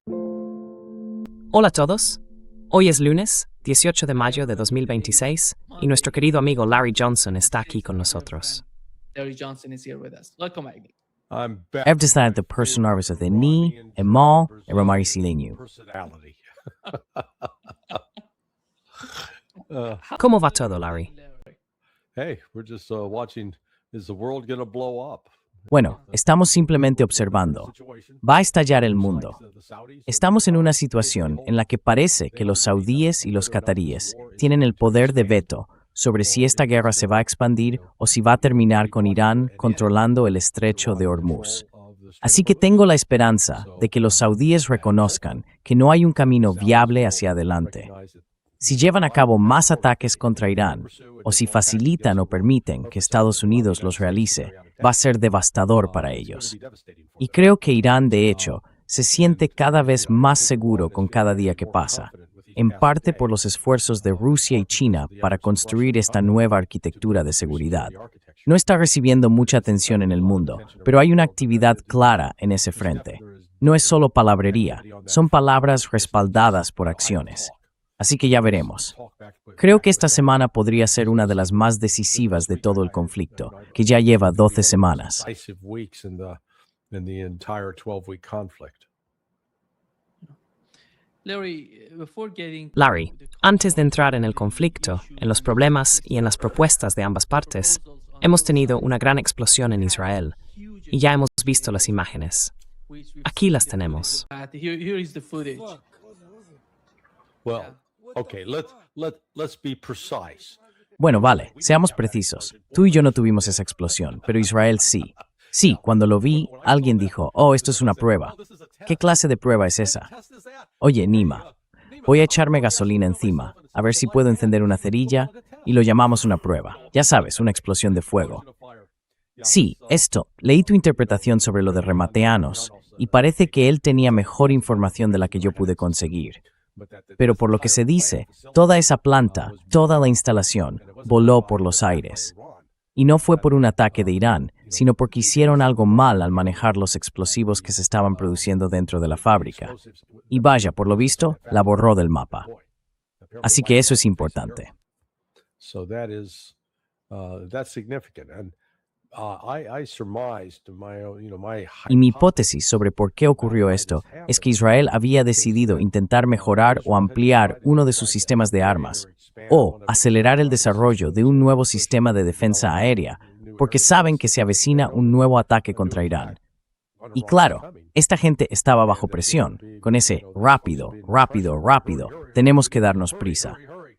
Hola a todos. Hoy es lunes, 18 de mayo de 2026, y nuestro querido amigo Larry Johnson está aquí con nosotros. Larry Johnson is here with us. Welcome, Agni. Eftersom the personagens de Ni, Emal, y Romari Silenio. ¿Cómo va todo, Larry? Hey, we're just watching. Is the world going to blow up? Bueno, estamos simplemente observando. Va a estallar el mundo. Estamos en una situación en la que parece que los saudíes y los cataríes tienen el poder de veto sobre si esta guerra se va a expandir o si va a terminar con Irán controlando el estrecho de Hormuz. Así que tengo la esperanza de que los saudíes reconozcan que no hay un camino viable hacia adelante. Si llevan a cabo más ataques contra Irán, o si facilitan o permiten que Estados Unidos los realice, va a ser devastador para ellos. Y creo que Irán, de hecho, se siente cada vez más seguro con cada día que pasa, en parte por los esfuerzos de Rusia y China para construir esta nueva arquitectura de seguridad. No está recibiendo mucha atención en el mundo, pero hay una actividad clara en ese frente. No es solo palabrería, son palabras respaldadas por acciones. Así que ya veremos. Creo que esta semana podría ser una de las más decisivas de todo el conflicto, que ya lleva 12 semanas. Larry, antes de entrar en el conflicto, en los problemas y en las propuestas de ambas partes, hemos tenido una gran explosión en Israel, y ya hemos visto las imágenes. Aquí las tenemos. Here is the footage. Well, okay, let's be precise. Bueno, vale, seamos precisos. Tú y yo no tuvimos esa explosión, pero Israel sí. Sí, cuando lo vi, alguien dijo, oh, esto es una prueba. ¿Qué clase de prueba es esa? Oye, Nima, voy a echarme gasolina encima, a ver si puedo encender una cerilla, y lo llamamos una prueba. Ya sabes, una explosión de fuego. Sí, esto, leí tu interpretación sobre lo de remateanos, y parece que él tenía mejor información de la que yo pude conseguir. Pero por lo que se dice, toda esa planta, toda la instalación, voló por los aires. Y no fue por un ataque de Irán, sino porque hicieron algo mal al manejar los explosivos que se estaban produciendo dentro de la fábrica. Y vaya, por lo visto, la borró del mapa. Así que eso es importante. So that's significant. And I surmised my Y mi hipótesis sobre por qué ocurrió esto es que Israel había decidido intentar mejorar o ampliar uno de sus sistemas de armas, o acelerar el desarrollo de un nuevo sistema de defensa aérea, porque saben que se avecina un nuevo ataque contra Irán. Y claro, esta gente estaba bajo presión, con ese rápido, tenemos que darnos prisa.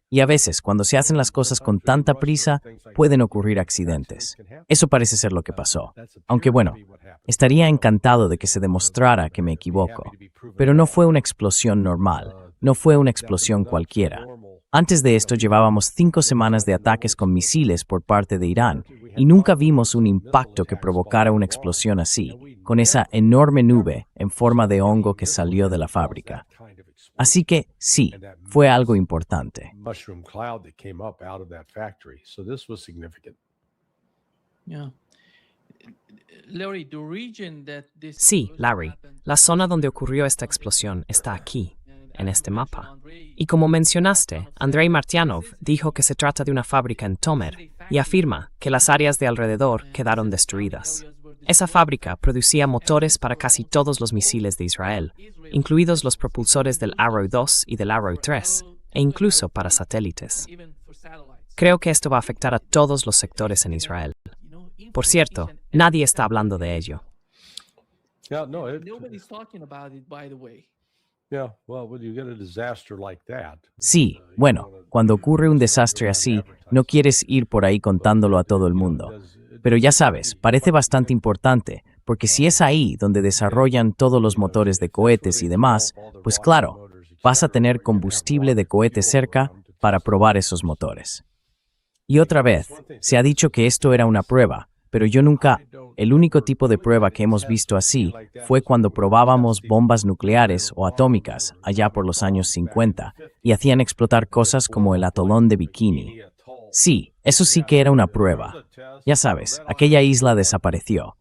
Y a veces, cuando se hacen las cosas con tanta prisa, pueden ocurrir accidentes. Eso parece ser lo que pasó. Aunque bueno, estaría encantado de que se demostrara que me equivoco. Pero no fue una explosión normal, no fue una explosión cualquiera. Antes de esto llevábamos 5 semanas de ataques con misiles por parte de Irán, y nunca vimos un impacto que provocara una explosión así, con esa enorme nube en forma de hongo que salió de la fábrica. Así que, sí, fue algo importante. mushroom cloud that came up out of that factory. So this was significant. Yeah. Larry, the region that this Sí, Larry, la zona donde ocurrió esta explosión está aquí, en este mapa. Y como mencionaste, Andrei Martyanov dijo que se trata de una fábrica en Tomer y afirma que las áreas de alrededor quedaron destruidas. Esa fábrica producía motores para casi todos los misiles de Israel, incluidos los propulsores del Arrow 2 y del Arrow 3, e incluso para satélites. Creo que esto va a afectar a todos los sectores en Israel. Por cierto, nadie está hablando de ello. Yeah, Nobody's talking about it, by the way. yeah. Well, when you get a disaster like that, Sí, bueno, cuando ocurre un desastre así, no quieres ir por ahí contándolo a todo el mundo. Pero ya sabes, parece bastante importante, porque si es ahí donde desarrollan todos los motores de cohetes y demás, pues claro, vas a tener combustible de cohete cerca para probar esos motores. Y otra vez, se ha dicho que esto era una prueba, pero yo nunca... El único tipo de prueba que hemos visto así fue cuando probábamos bombas nucleares o atómicas allá por los años 50 y hacían explotar cosas como el atolón de Bikini. Sí, eso sí que era una prueba. Ya sabes, aquella isla desapareció.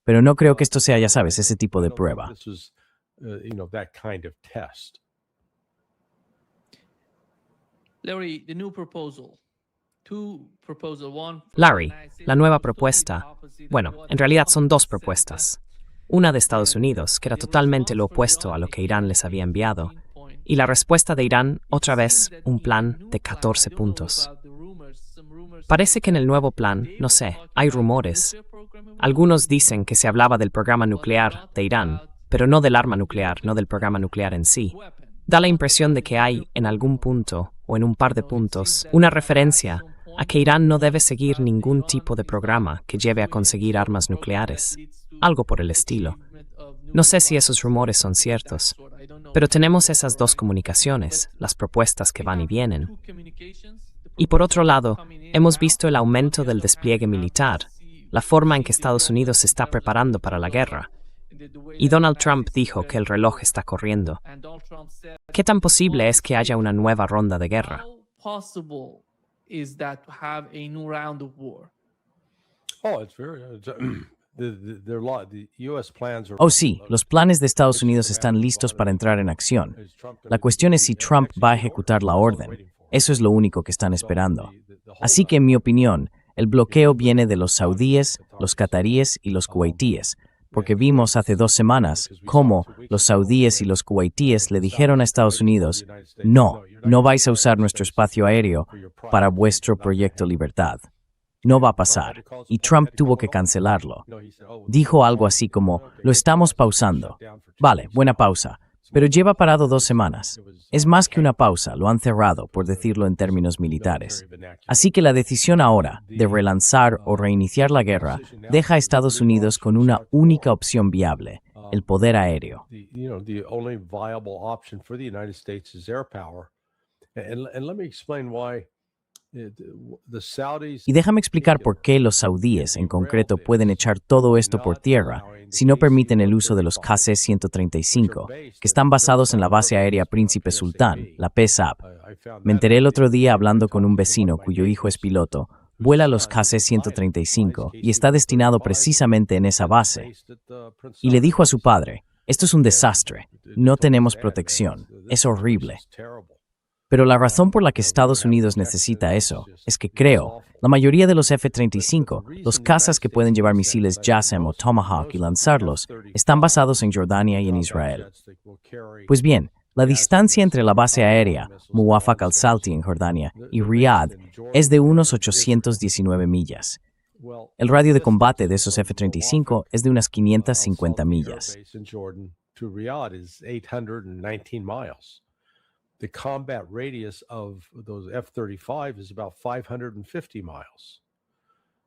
Pero no creo que esto sea, ya sabes, ese tipo de prueba. This was that kind of test. Larry, the new proposal. Two proposal, one for the Larry, United States, la nueva which is totally propuesta. opposite Bueno, of what en realidad Trump son dos said propuestas. that Una de Estados Unidos, que era totalmente lo opuesto a lo que Irán les había enviado, y la respuesta de Irán, otra vez, un plan de 14 puntos. Parece que en el nuevo plan, no sé, hay rumores. Algunos dicen que se hablaba del programa nuclear de Irán, pero no del arma nuclear, no del programa nuclear en sí. Da la impresión de que hay, en algún punto, o en un par de puntos, una referencia a que Irán no debe seguir ningún tipo de programa que lleve a conseguir armas nucleares. Algo por el estilo. No sé si esos rumores son ciertos, pero tenemos esas dos comunicaciones, las propuestas que van y vienen. Y por otro lado, hemos visto el aumento del despliegue militar, la forma en que Estados Unidos se está preparando para la guerra. Y Donald Trump dijo que el reloj está corriendo. ¿Qué tan posible es que haya una nueva ronda de guerra? Oh, it's very. The U.S. plans are. Oh sí, los planes de Estados Unidos están listos para entrar en acción. La cuestión es si Trump va a ejecutar la orden. Eso es lo único que están esperando. Así que, en mi opinión, el bloqueo viene de los saudíes, los cataríes y los kuwaitíes, porque vimos hace 2 semanas cómo los saudíes y los kuwaitíes le dijeron a Estados Unidos, no vais a usar nuestro espacio aéreo para vuestro proyecto Libertad. No va a pasar. Y Trump tuvo que cancelarlo. Dijo algo así como, lo estamos pausando. Vale, buena pausa. Pero lleva parado 2 semanas. Es más que una pausa, lo han cerrado, por decirlo en términos militares. Así que la decisión ahora de relanzar o reiniciar la guerra deja a Estados Unidos con una única opción viable, el poder aéreo. The only viable option for the United States is air power. And let me explain why. Y déjame explicar por qué los saudíes, en concreto, pueden echar todo esto por tierra si no permiten el uso de los KC-135, que están basados en la base aérea Príncipe Sultán, la PSAP. Me enteré el otro día hablando con un vecino cuyo hijo es piloto, vuela los KC-135 y está destinado precisamente en esa base. Y le dijo a su padre, esto es un desastre, no tenemos protección, es horrible. Pero la razón por la que Estados Unidos necesita eso es que creo, la mayoría de los F-35, los cazas que pueden llevar misiles JASSM o Tomahawk y lanzarlos, están basados en Jordania y en Israel. Pues bien, la distancia entre la base aérea, Muwafaq al-Salti en Jordania, y Riyadh es de unos 819 millas. El radio de combate de esos F-35 es de unas 550 millas. The combat radius of those F-35 is about 550 miles.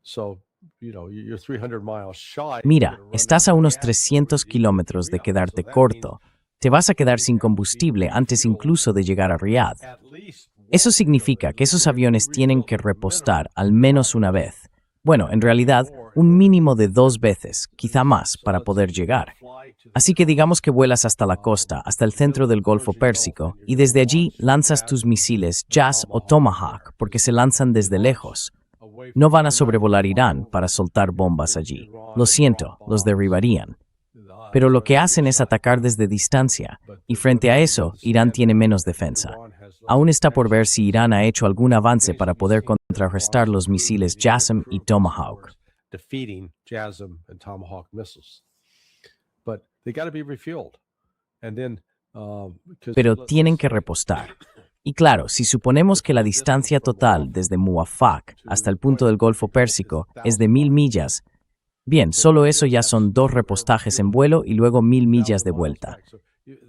So, you're 300 miles shy. Mira, estás a unos 300 kilómetros de quedarte corto. Te vas a quedar sin combustible antes incluso de llegar a Riyadh. Eso significa que esos aviones tienen que repostar al menos una vez. Bueno, en realidad, un mínimo de 2 veces, quizá más, para poder llegar. Así que digamos que vuelas hasta la costa, hasta el centro del Golfo Pérsico, y desde allí lanzas tus misiles JASS o Tomahawk, porque se lanzan desde lejos. No van a sobrevolar Irán para soltar bombas allí. Lo siento, los derribarían. Pero lo que hacen es atacar desde distancia, y frente a eso, Irán tiene menos defensa. Aún está por ver si Irán ha hecho algún avance para poder contrarrestar los misiles JASSM y Tomahawk. Defeating JASSM and Tomahawk missiles. But they got to be refueled. And then, pero tienen que repostar. Y claro, si suponemos que la distancia total desde Muwafaq hasta el punto del Golfo Pérsico es de 1000 millas, bien, solo eso ya son 2 repostajes en vuelo y luego 1000 millas de vuelta.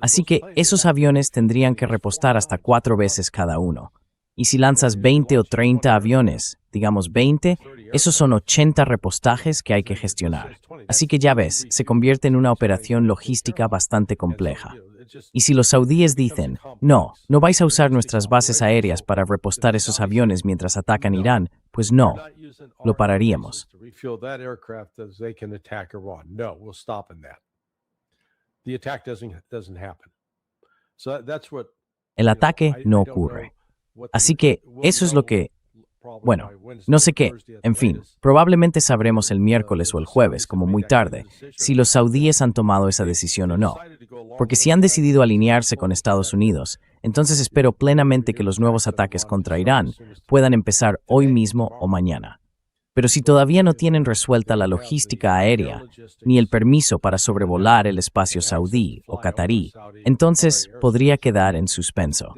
Así que esos aviones tendrían que repostar hasta 4 veces cada uno. Y si lanzas 20 o 30 aviones, digamos 20, esos son 80 repostajes que hay que gestionar. Así que ya ves, se convierte en una operación logística bastante compleja. Y si los saudíes dicen, no vais a usar nuestras bases aéreas para repostar esos aviones mientras atacan Irán, pues no, lo pararíamos. El ataque no ocurre. Así que eso es lo que Bueno, no sé qué. En fin, probablemente sabremos el miércoles o el jueves, como muy tarde, si los saudíes han tomado esa decisión o no. Porque si han decidido alinearse con Estados Unidos, entonces espero plenamente que los nuevos ataques contra Irán puedan empezar hoy mismo o mañana. Pero si todavía no tienen resuelta la logística aérea, ni el permiso para sobrevolar el espacio saudí o catarí, entonces podría quedar en suspenso.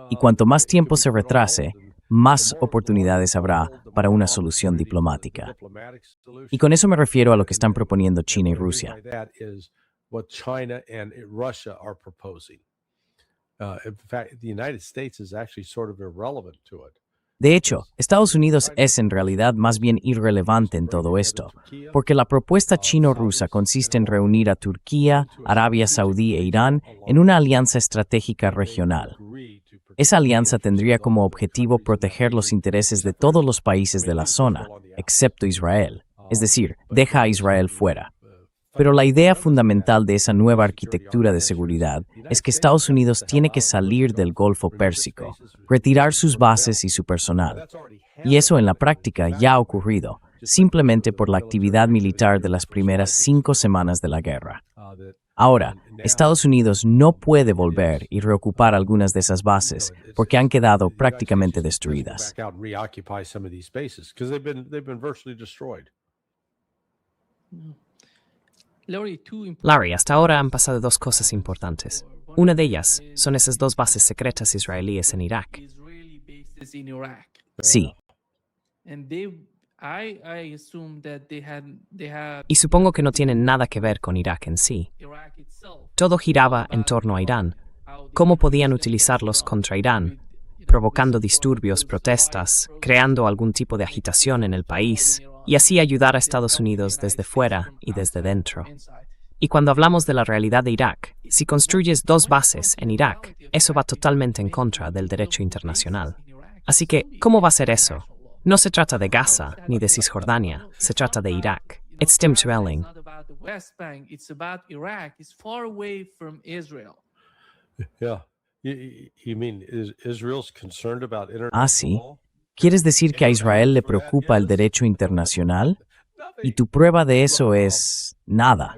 Y cuanto más tiempo se retrase, más oportunidades habrá para una solución diplomática. Y con eso me refiero a lo que están proponiendo China y Rusia. De hecho, Estados Unidos es en realidad más bien irrelevante en todo esto, porque la propuesta chino-rusa consiste en reunir a Turquía, Arabia Saudí e Irán en una alianza estratégica regional. Esa alianza tendría como objetivo proteger los intereses de todos los países de la zona, excepto Israel, es decir, deja a Israel fuera. Pero la idea fundamental de esa nueva arquitectura de seguridad es que Estados Unidos tiene que salir del Golfo Pérsico, retirar sus bases y su personal. Y eso en la práctica ya ha ocurrido, simplemente por la actividad militar de las primeras 5 semanas de la guerra. Ahora, Estados Unidos no puede volver y reocupar algunas de esas bases porque han quedado prácticamente destruidas. Larry, hasta ahora han pasado 2 cosas importantes. Una de ellas son esas 2 bases secretas israelíes en Irak. Sí, y supongo que no tienen nada que ver con Irak en sí. Todo giraba en torno a Irán. ¿Cómo podían utilizarlos contra Irán? Provocando disturbios, protestas, creando algún tipo de agitación en el país, y así ayudar a Estados Unidos desde fuera y desde dentro. Y cuando hablamos de la realidad de Irak, si construyes 2 bases en Irak, eso va totalmente en contra del derecho internacional. Así que, ¿cómo va a ser eso? No se trata de Gaza ni de Cisjordania, se trata de Irak. It's Tim Terrelling. Ah, sí. ¿Quieres decir que a Israel le preocupa el derecho internacional? Y tu prueba de eso es nada.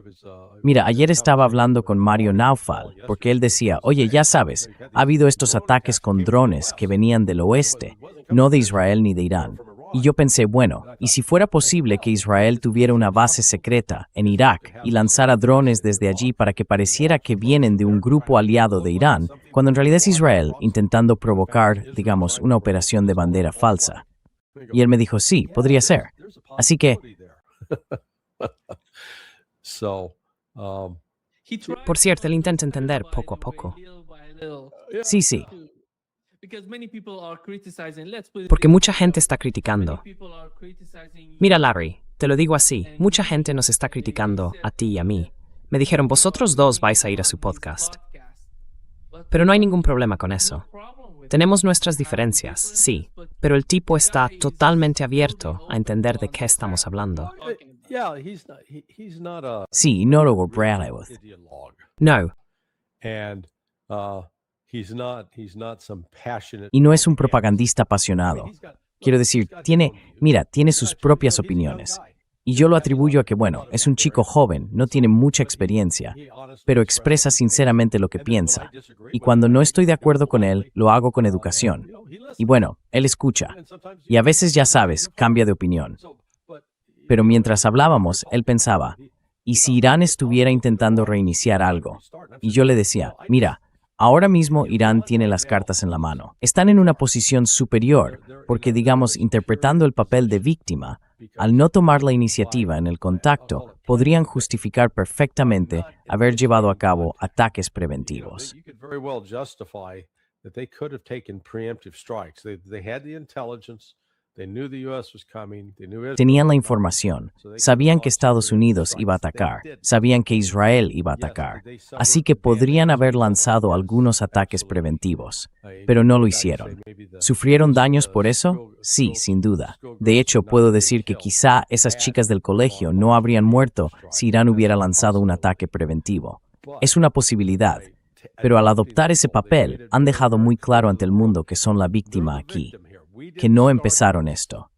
Mira, ayer estaba hablando con Mario Naufal, porque él decía, oye, ya sabes, ha habido estos ataques con drones que venían del oeste, no de Israel ni de Irán. Y yo pensé, bueno, ¿y si fuera posible que Israel tuviera una base secreta en Irak y lanzara drones desde allí para que pareciera que vienen de un grupo aliado de Irán, cuando en realidad es Israel intentando provocar, digamos, una operación de bandera falsa? Y él me dijo, sí, podría ser. Así que... Por cierto, él intenta entender poco a poco. Sí, sí. Porque mucha gente está criticando. Mira, Larry, te lo digo así, mucha gente nos está criticando a ti y a mí. Me dijeron, vosotros 2 vais a ir a su podcast. Pero no hay ningún problema con eso. Tenemos nuestras diferencias, sí, pero el tipo está totalmente abierto a entender de qué estamos hablando. Sí, no lo Brandwood. No, y no es un propagandista apasionado. Quiero decir, tiene sus propias opiniones. Y yo lo atribuyo a que, bueno, es un chico joven, no tiene mucha experiencia, pero expresa sinceramente lo que piensa. Y cuando no estoy de acuerdo con él, lo hago con educación. Y bueno, él escucha. Y a veces, ya sabes, cambia de opinión. Pero mientras hablábamos, él pensaba, ¿y si Irán estuviera intentando reiniciar algo? Y yo le decía, mira, ahora mismo Irán tiene las cartas en la mano. Están en una posición superior porque, digamos, interpretando el papel de víctima, al no tomar la iniciativa en el contacto, podrían justificar perfectamente haber llevado a cabo ataques preventivos. Tenían la información, sabían que Estados Unidos iba a atacar, sabían que Israel iba a atacar, así que podrían haber lanzado algunos ataques preventivos, pero no lo hicieron. ¿Sufrieron daños por eso? Sí, sin duda. De hecho, puedo decir que quizá esas chicas del colegio no habrían muerto si Irán hubiera lanzado un ataque preventivo. Es una posibilidad, pero al adoptar ese papel, han dejado muy claro ante el mundo que son la víctima aquí. que no empezaron esto,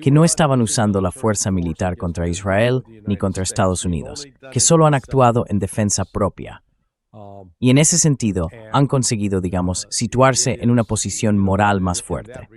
que no estaban usando la fuerza militar contra Israel ni contra Estados Unidos, que solo han actuado en defensa propia. Y en ese sentido, han conseguido, digamos, situarse en una posición moral más fuerte.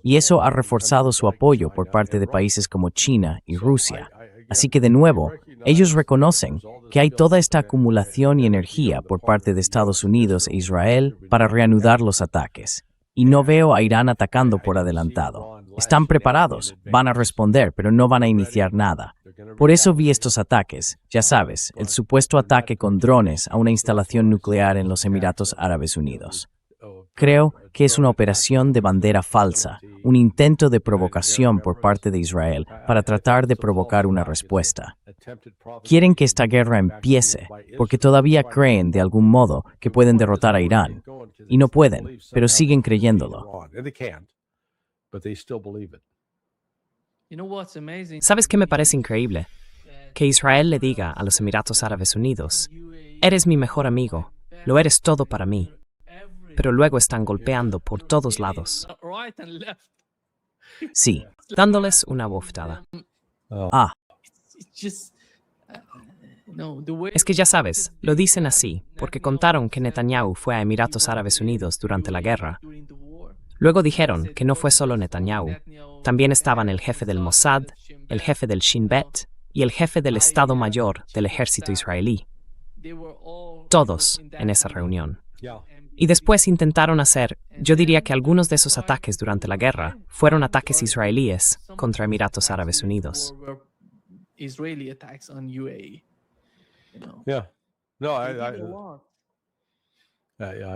Y eso ha reforzado su apoyo por parte de países como China y Rusia. Así que, de nuevo, ellos reconocen que hay toda esta acumulación y energía por parte de Estados Unidos e Israel para reanudar los ataques. Y no veo a Irán atacando por adelantado. Están preparados, van a responder, pero no van a iniciar nada. Por eso vi estos ataques, ya sabes, el supuesto ataque con drones a una instalación nuclear en los Emiratos Árabes Unidos. Creo que es una operación de bandera falsa, un intento de provocación por parte de Israel para tratar de provocar una respuesta. Quieren que esta guerra empiece, porque todavía creen de algún modo que pueden derrotar a Irán. Y no pueden, pero siguen creyéndolo. ¿Sabes qué me parece increíble? Que Israel le diga a los Emiratos Árabes Unidos, eres mi mejor amigo, lo eres todo para mí. Pero luego están golpeando por todos lados. Sí. Dándoles una bofetada. Ah, Es que ya sabes, lo dicen así, porque contaron que Netanyahu fue a Emiratos Árabes Unidos durante la guerra. Luego dijeron que no fue solo Netanyahu, también estaban el jefe del Mossad, el jefe del Shin Bet y el jefe del Estado Mayor del ejército israelí. Todos en esa reunión. Y después intentaron hacer, yo diría que algunos de esos ataques durante la guerra fueron ataques israelíes contra Emiratos Árabes Unidos.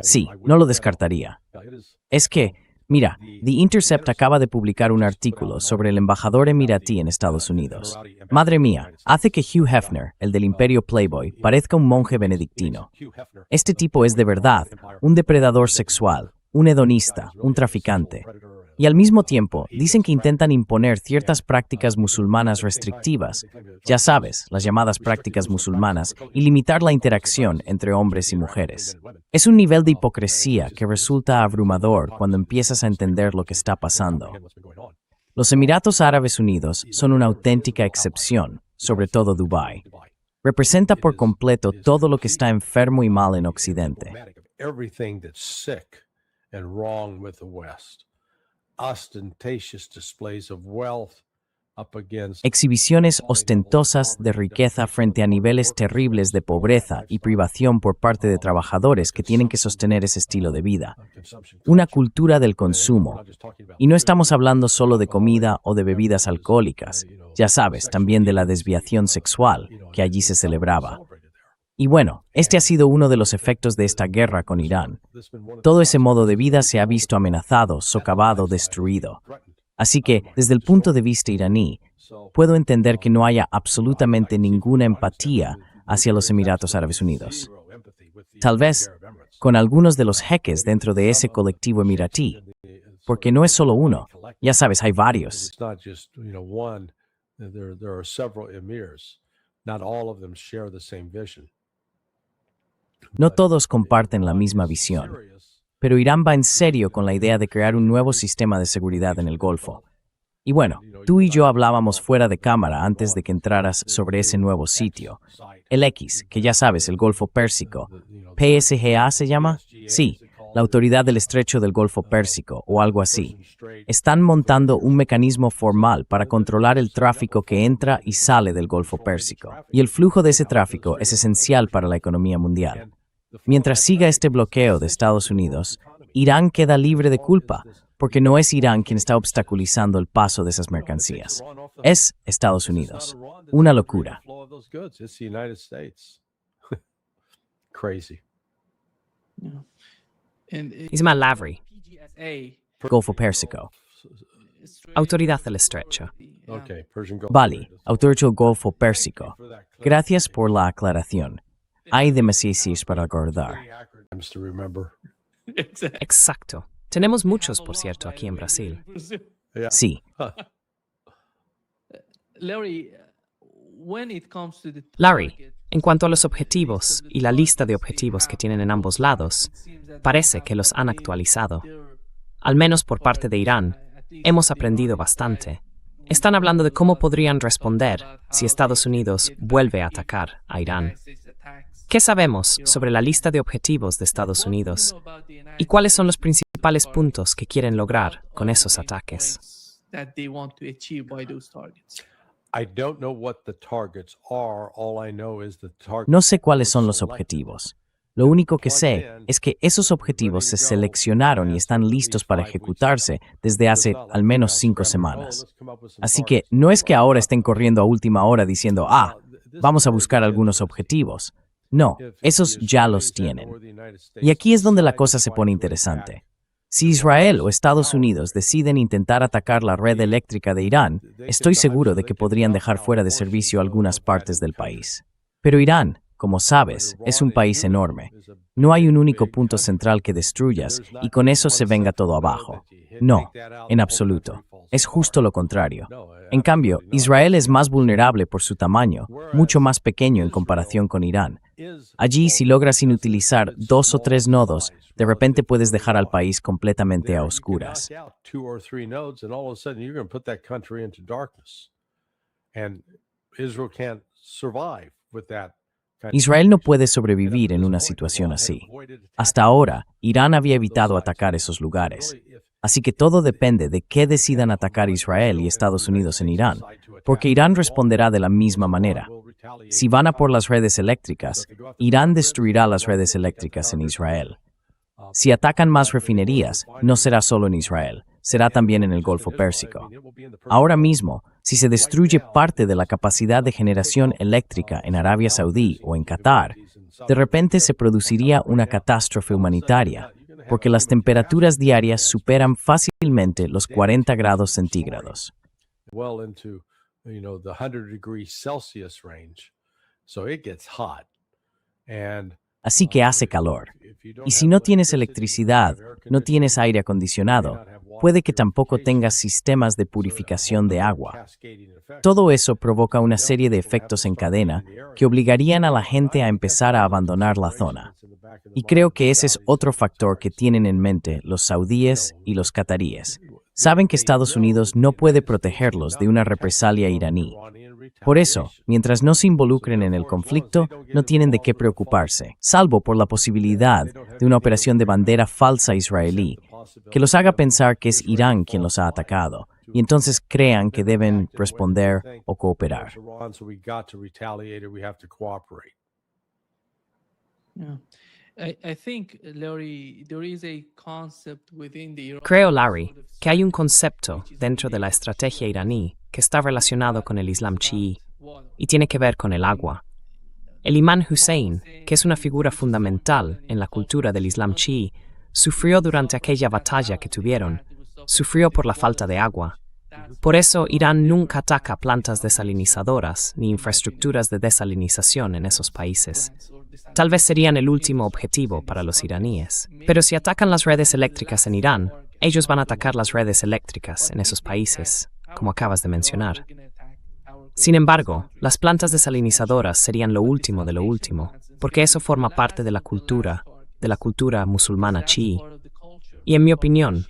sí, no lo descartaría. Es que, mira, The Intercept acaba de publicar un artículo sobre el embajador emiratí en Estados Unidos. Madre mía, hace que Hugh Hefner, el del imperio Playboy, parezca un monje benedictino. Este tipo es de verdad un depredador sexual, un hedonista, un traficante. Y al mismo tiempo, dicen que intentan imponer ciertas prácticas musulmanas restrictivas, ya sabes, las llamadas prácticas musulmanas, y limitar la interacción entre hombres y mujeres. Es un nivel de hipocresía que resulta abrumador cuando empiezas a entender lo que está pasando. Los Emiratos Árabes Unidos son una auténtica excepción, sobre todo Dubái. Representa por completo todo lo que está enfermo y mal en Occidente. Exhibiciones ostentosas de riqueza frente a niveles terribles de pobreza y privación por parte de trabajadores que tienen que sostener ese estilo de vida. Una cultura del consumo. Y no estamos hablando solo de comida o de bebidas alcohólicas, ya sabes, también de la desviación sexual que allí se celebraba. Y bueno, este ha sido uno de los efectos de esta guerra con Irán. Todo ese modo de vida se ha visto amenazado, socavado, destruido. Así que, desde el punto de vista iraní, puedo entender que no haya absolutamente ninguna empatía hacia los Emiratos Árabes Unidos. Tal vez con algunos de los jeques dentro de ese colectivo emiratí, porque no es solo uno, ya sabes, hay varios. No todos comparten la misma visión, pero Irán va en serio con la idea de crear un nuevo sistema de seguridad en el Golfo. Y bueno, tú y yo hablábamos fuera de cámara antes de que entraras sobre ese nuevo sitio. El X, que ya sabes, el Golfo Pérsico. ¿PSGA se llama? Sí, la Autoridad del Estrecho del Golfo Pérsico, o algo así. Están montando un mecanismo formal para controlar el tráfico que entra y sale del Golfo Pérsico. Y el flujo de ese tráfico es esencial para la economía mundial. Mientras siga este bloqueo de Estados Unidos, Irán queda libre de culpa, porque no es Irán quien está obstaculizando el paso de esas mercancías. Es Estados Unidos. Una locura. Ismail Lavery, Golfo Pérsico. Autoridad del Estrecho. Vale, Autoridad del Golfo Pérsico. Gracias por la aclaración. Hay demasiados para recordar. Exacto. Tenemos muchos, por cierto, aquí en Brasil. Sí. when it comes to the Larry, target, en cuanto a los objetivos y la lista de objetivos que tienen en ambos lados, parece que los han actualizado. Al menos por parte de Irán, hemos aprendido bastante. Están hablando de cómo podrían responder si Estados Unidos vuelve a atacar a Irán. ¿Qué sabemos sobre la lista de objetivos de Estados Unidos y cuáles son los principales puntos que quieren lograr con esos ataques? that they want to achieve by those targets? I don't know what the targets are. All I know is the targets No sé cuáles were son los selected. objetivos. Lo único que sé es que esos objetivos se seleccionaron y están listos para ejecutarse desde hace al menos 5 semanas. Así que no es que ahora estén corriendo a última hora diciendo, vamos a buscar algunos objetivos. No, esos ya los tienen. Y aquí es donde la cosa se pone interesante. Si Israel o Estados Unidos deciden intentar atacar la red eléctrica de Irán, estoy seguro de que podrían dejar fuera de servicio algunas partes del país. Pero Irán, como sabes, es un país enorme. No hay un único punto central que destruyas y con eso se venga todo abajo. No, en absoluto. Es justo lo contrario. En cambio, Israel es más vulnerable por su tamaño, mucho más pequeño en comparación con Irán. Allí, si logras inutilizar 2 o 3 nodos, de repente puedes dejar al país completamente a oscuras. Two or three nodes, and all of a sudden you're going to put that country into darkness. And Israel can't survive with that. Israel no puede sobrevivir en una situación así. Hasta ahora, Irán había evitado atacar esos lugares. Así que todo depende de qué decidan atacar Israel y Estados Unidos en Irán, porque Irán responderá de la misma manera. Si van a por las redes eléctricas, Irán destruirá las redes eléctricas en Israel. Si atacan más refinerías, no será solo en Israel, será también en el Golfo Pérsico. Ahora mismo, si se destruye parte de la capacidad de generación eléctrica en Arabia Saudí o en Qatar, de repente se produciría una catástrofe humanitaria, porque las temperaturas diarias superan fácilmente los 40 grados centígrados. Well into, the 100 degrees Celsius range. So it gets hot. And Así que hace calor. Y si no tienes electricidad, no tienes aire acondicionado, puede que tampoco tengas sistemas de purificación de agua. Todo eso provoca una serie de efectos en cadena que obligarían a la gente a empezar a abandonar la zona. Y creo que ese es otro factor que tienen en mente los saudíes y los cataríes. Saben que Estados Unidos no puede protegerlos de una represalia iraní. Por eso, mientras no se involucren en el conflicto, no tienen de qué preocuparse, salvo por la posibilidad de una operación de bandera falsa israelí, que los haga pensar que es Irán quien los ha atacado, y entonces crean que deben responder o cooperar. So we got to retaliate or we have to cooperate. Yeah. I think, Larry, there is a concept within the Iran Creo, Larry, que hay un concepto dentro de la estrategia iraní que está relacionado con el Islam chií y tiene que ver con el agua. El imán Hussein, que es una figura fundamental en la cultura del Islam chií, sufrió durante aquella batalla que tuvieron, sufrió por la falta de agua. Por eso Irán nunca ataca plantas desalinizadoras ni infraestructuras de desalinización en esos países. Tal vez serían el último objetivo para los iraníes. Pero si atacan las redes eléctricas en Irán, ellos van a atacar las redes eléctricas en esos países, como acabas de mencionar. Sin embargo, las plantas desalinizadoras serían lo último de lo último, porque eso forma parte de la cultura musulmana chií. Y en mi opinión,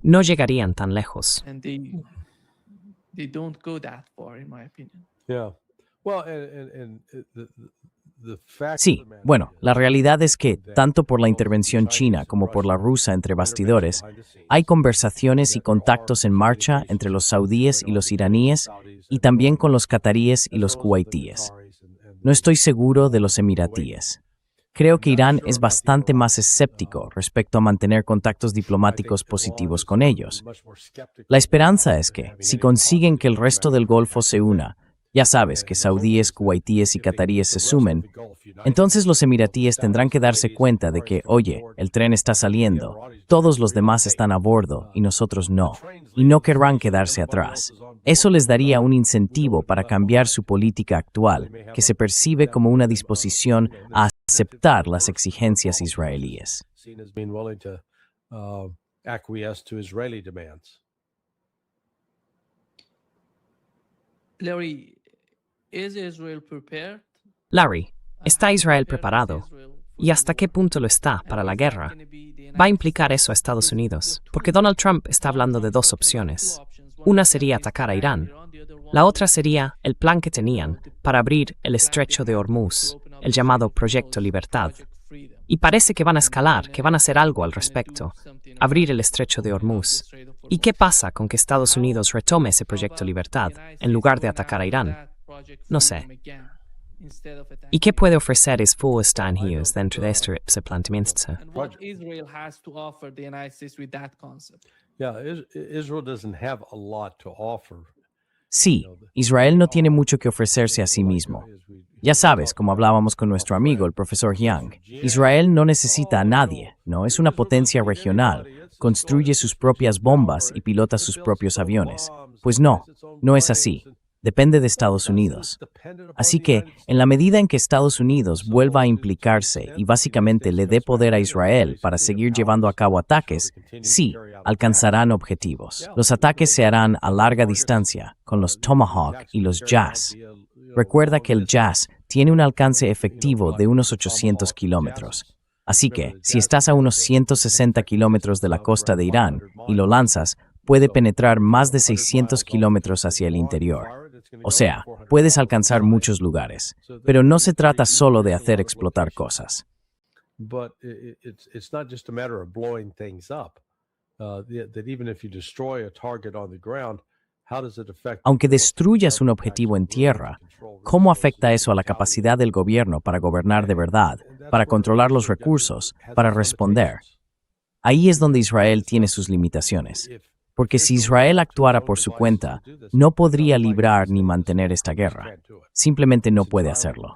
no llegarían tan lejos. and they don't go that far, in my opinion. Yeah. Well, the fact Sí, of the matter bueno, is la realidad es que, tanto por la intervención china como por la rusa entre bastidores, hay conversaciones y contactos en marcha entre los saudíes y los iraníes, y también con los cataríes y los kuwaitíes. No estoy seguro de los emiratíes. Creo que Irán es bastante más escéptico respecto a mantener contactos diplomáticos positivos con ellos. La esperanza es que, si consiguen que el resto del Golfo se una, ya sabes que saudíes, kuwaitíes y cataríes se sumen, entonces los emiratíes tendrán que darse cuenta de que, oye, el tren está saliendo, todos los demás están a bordo y nosotros no, y no querrán quedarse atrás. Eso les daría un incentivo para cambiar su política actual, que se percibe como una disposición a aceptar las exigencias israelíes. seen as being willing to acquiesce to Israeli demands. Larry, Is Israel prepared? Larry, ¿está Israel preparado? ¿Y hasta qué punto lo está para la guerra? Va a implicar eso a Estados Unidos, porque Donald Trump está hablando de dos opciones. Una sería atacar a Irán. La otra sería el plan que tenían para abrir el estrecho de Hormuz, el llamado Proyecto Libertad. Y parece que van a escalar, que van a hacer algo al respecto, abrir el estrecho de Hormuz. ¿Y qué pasa con que Estados Unidos retome ese Proyecto Libertad en lugar de atacar a Irán? No sé. ¿Y qué puede ofrecer Estados Unidos dentro de este planteamiento? And what Israel has to offer the United States with that concept. Yeah, Israel doesn't have a lot to offer. Sí, Israel no tiene mucho que ofrecerse a sí mismo. Ya sabes, como hablábamos con nuestro amigo, el profesor Young, Israel no necesita a nadie, no es una potencia regional, construye sus propias bombas y pilota sus propios aviones. Pues no, no es así. Depende de Estados Unidos. Así que, en la medida en que Estados Unidos vuelva a implicarse y básicamente le dé poder a Israel para seguir llevando a cabo ataques, sí, alcanzarán objetivos. Los ataques se harán a larga distancia, con los Tomahawk y los Jazz. Recuerda que el Jazz tiene un alcance efectivo de unos 800 kilómetros. Así que, si estás a unos 160 kilómetros de la costa de Irán y lo lanzas, puede penetrar más de 600 kilómetros hacia el interior. O sea, puedes alcanzar muchos lugares, pero no se trata solo de hacer explotar cosas. But it's not just a matter of blowing things up. That even if you destroy a target on the ground, how does it affect? Aunque destruyas un objetivo en tierra, ¿cómo afecta eso a la capacidad del gobierno para gobernar de verdad, para controlar los recursos, para responder? Ahí es donde Israel tiene sus limitaciones. Porque si Israel actuara por su cuenta, no podría librar ni mantener esta guerra. Simplemente no puede hacerlo.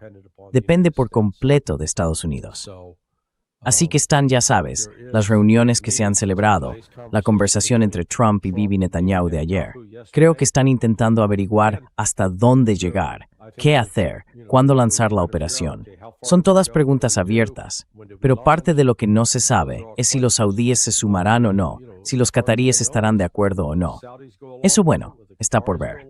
Depende por completo de Estados Unidos. Así que están, ya sabes, las reuniones que se han celebrado, la conversación entre Trump y Bibi Netanyahu de ayer. Creo que están intentando averiguar hasta dónde llegar, qué hacer, cuándo lanzar la operación. Son todas preguntas abiertas, pero parte de lo que no se sabe es si los saudíes se sumarán o no, si los cataríes estarán de acuerdo o no. Eso, bueno, está por ver.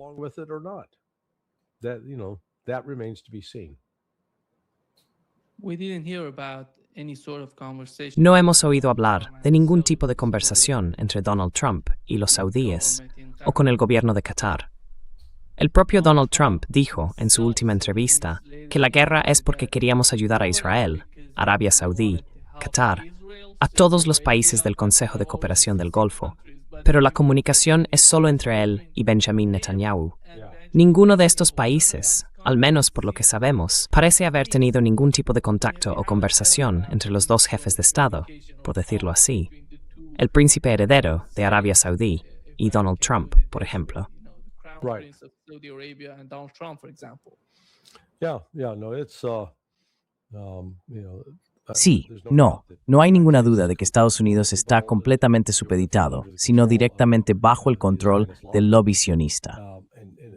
We didn't hear about any sort of conversation. No hemos oído hablar de ningún tipo de conversación entre Donald Trump y los saudíes o con el gobierno de Qatar. El propio Donald Trump dijo en su última entrevista que la guerra es porque queríamos ayudar a Israel, Arabia Saudí, Qatar, a todos los países del Consejo de Cooperación del Golfo, pero la comunicación es solo entre él y Benjamin Netanyahu. Ninguno de estos países, al menos por lo que sabemos, parece haber tenido ningún tipo de contacto o conversación entre los dos jefes de Estado, por decirlo así, el príncipe heredero de Arabia Saudí y Donald Trump, por ejemplo. Crown Prince of Saudi Arabia and Donald Trump, for example. Sí, no hay ninguna duda de que Estados Unidos está completamente supeditado, sino directamente bajo el control del lobby sionista.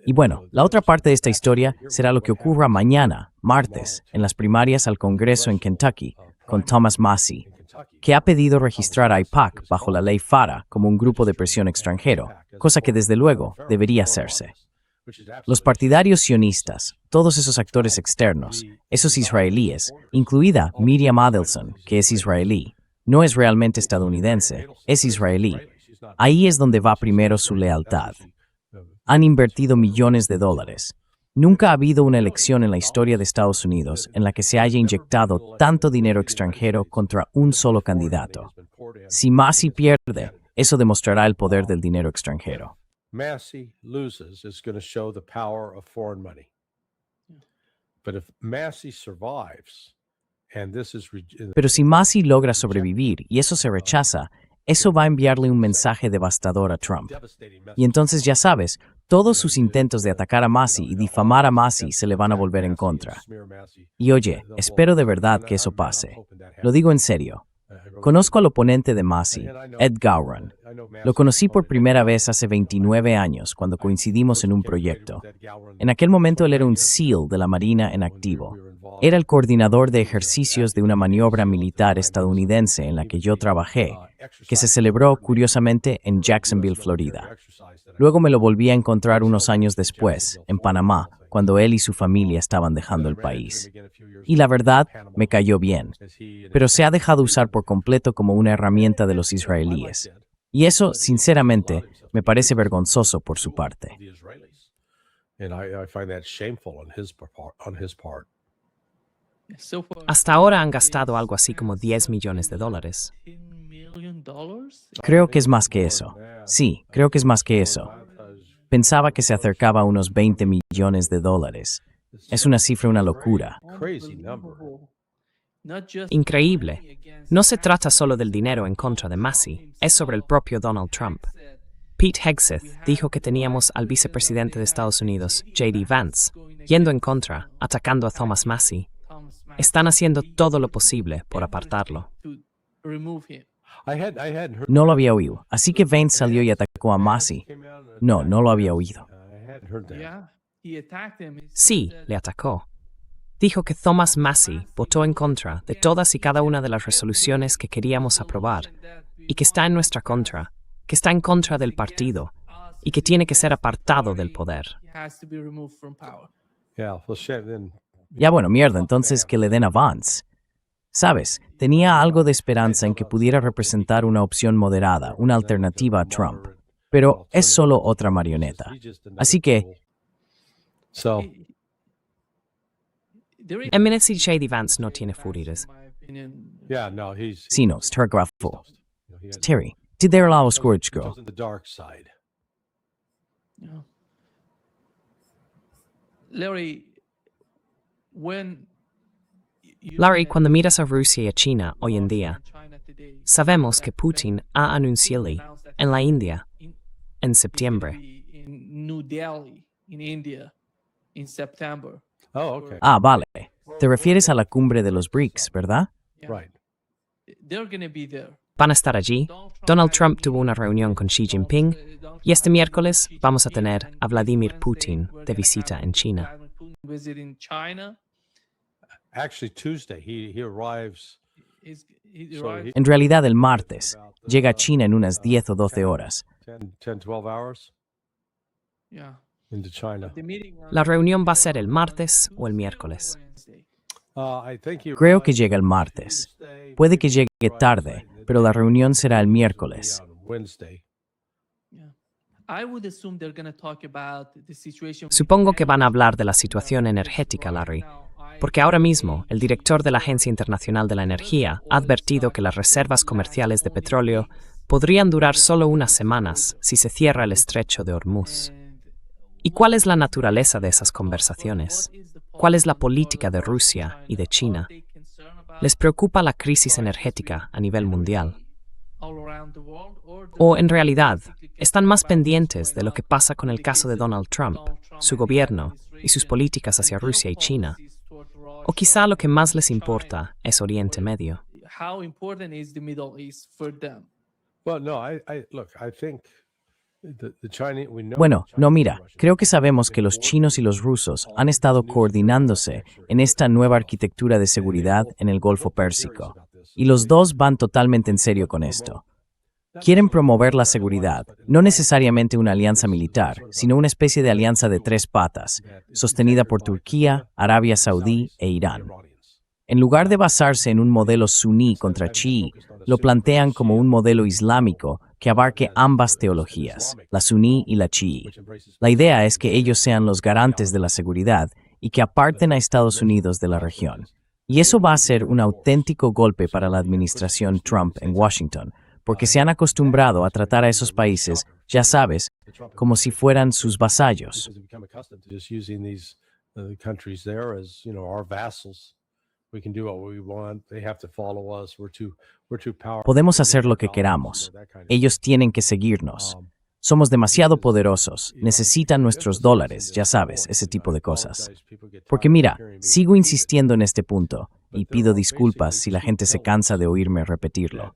Y bueno, la otra parte de esta historia será lo que ocurra mañana, martes, en las primarias al Congreso en Kentucky, con Thomas Massie, que ha pedido registrar a AIPAC bajo la ley FARA como un grupo de presión extranjero, cosa que desde luego debería hacerse. Los partidarios sionistas, todos esos actores externos, esos israelíes, incluida Miriam Adelson, que es israelí, no es realmente estadounidense, es israelí. Ahí es donde va primero su lealtad. Han invertido millones de dólares. Nunca ha habido una elección en la historia de Estados Unidos en la que se haya inyectado tanto dinero extranjero contra un solo candidato. Si Massie pierde, eso demostrará el poder del dinero extranjero. Massie loses, it's going to show the power of foreign money. But if Massie survives, and this is Pero si Massie logra sobrevivir y eso se rechaza, eso va a enviarle un mensaje devastador a Trump. Y entonces ya sabes, todos sus intentos de atacar a Massie y difamar a Massie se le van a volver en contra. Y oye, espero de verdad que eso pase. Lo digo en serio. Conozco al oponente de Massie, Ed Gowron. Lo conocí por primera vez hace 29 años, cuando coincidimos en un proyecto. En aquel momento él era un SEAL de la Marina en activo. Era el coordinador de ejercicios de una maniobra militar estadounidense en la que yo trabajé, que se celebró, curiosamente, en Jacksonville, Florida. Luego me lo volví a encontrar unos años después, en Panamá, cuando él y su familia estaban dejando el país. Y la verdad, me cayó bien, pero se ha dejado usar por completo como una herramienta de los israelíes. Y eso, sinceramente, me parece vergonzoso por su parte. Hasta ahora han gastado algo así como $10 millones. Creo que es más que eso. Sí, creo que es más que eso. Pensaba que se acercaba a unos $20 millones. Es una cifra, una locura. Increíble. No se trata solo del dinero en contra de Massey, es sobre el propio Donald Trump. Pete Hegseth dijo que teníamos al vicepresidente de Estados Unidos, J.D. Vance, yendo en contra, atacando a Thomas Massey. Están haciendo todo lo posible por apartarlo. No lo había oído. Así que Vance salió y atacó a Massey. No, no lo había oído. Sí, le atacó. Dijo que Thomas Massey votó en contra de todas y cada una de las resoluciones que queríamos aprobar y que está en nuestra contra, que está en contra del partido y que tiene que ser apartado del poder. Ya bueno, mierda, entonces que le den a Vance. Sabes, tenía algo de esperanza en que pudiera representar una opción moderada, una alternativa a Trump. Pero es solo otra marioneta. Así que... MNC J.D. Vance no tiene furias. Sí, no, Stargrafo. Terry, did there allow Scourge go? Larry, cuando miras a Rusia y a China hoy en día, sabemos que Putin ha anunciado en la India en septiembre. Ah, vale. Te refieres a la cumbre de los BRICS, ¿verdad? Van a estar allí. Donald Trump tuvo una reunión con Xi Jinping y este miércoles vamos a tener a Vladimir Putin de visita en China. En realidad, el martes llega a China en unas 10 o 12 horas. La reunión va a ser el martes o el miércoles. Creo que llega el martes. Puede que llegue tarde, pero la reunión será el miércoles. Supongo que van a hablar de la situación energética, Larry, porque ahora mismo el director de la Agencia Internacional de la Energía ha advertido que las reservas comerciales de petróleo podrían durar solo unas semanas si se cierra el estrecho de Hormuz. ¿Y cuál es la naturaleza de esas conversaciones? ¿Cuál es la política de Rusia y de China? ¿Les preocupa la crisis energética a nivel mundial? ¿O en realidad están más pendientes de lo que pasa con el caso de Donald Trump, su gobierno y sus políticas hacia Rusia y China? ¿O quizá lo que más les importa es Oriente Medio? Bueno, no, mira, creo que sabemos que los chinos y los rusos han estado coordinándose en esta nueva arquitectura de seguridad en el Golfo Pérsico, y los dos van totalmente en serio con esto. Quieren promover la seguridad, no necesariamente una alianza militar, sino una especie de alianza de tres patas, sostenida por Turquía, Arabia Saudí e Irán. En lugar de basarse en un modelo suní contra chií, lo plantean como un modelo islámico que abarque ambas teologías, la suní y la chií. La idea es que ellos sean los garantes de la seguridad y que aparten a Estados Unidos de la región. Y eso va a ser un auténtico golpe para la administración Trump en Washington, porque se han acostumbrado a tratar a esos países, ya sabes, como si fueran sus vasallos. Podemos hacer lo que queramos. Ellos tienen que seguirnos. Somos demasiado poderosos. Necesitan nuestros dólares, ya sabes, ese tipo de cosas. Porque mira, sigo insistiendo en este punto, y pido disculpas si la gente se cansa de oírme repetirlo.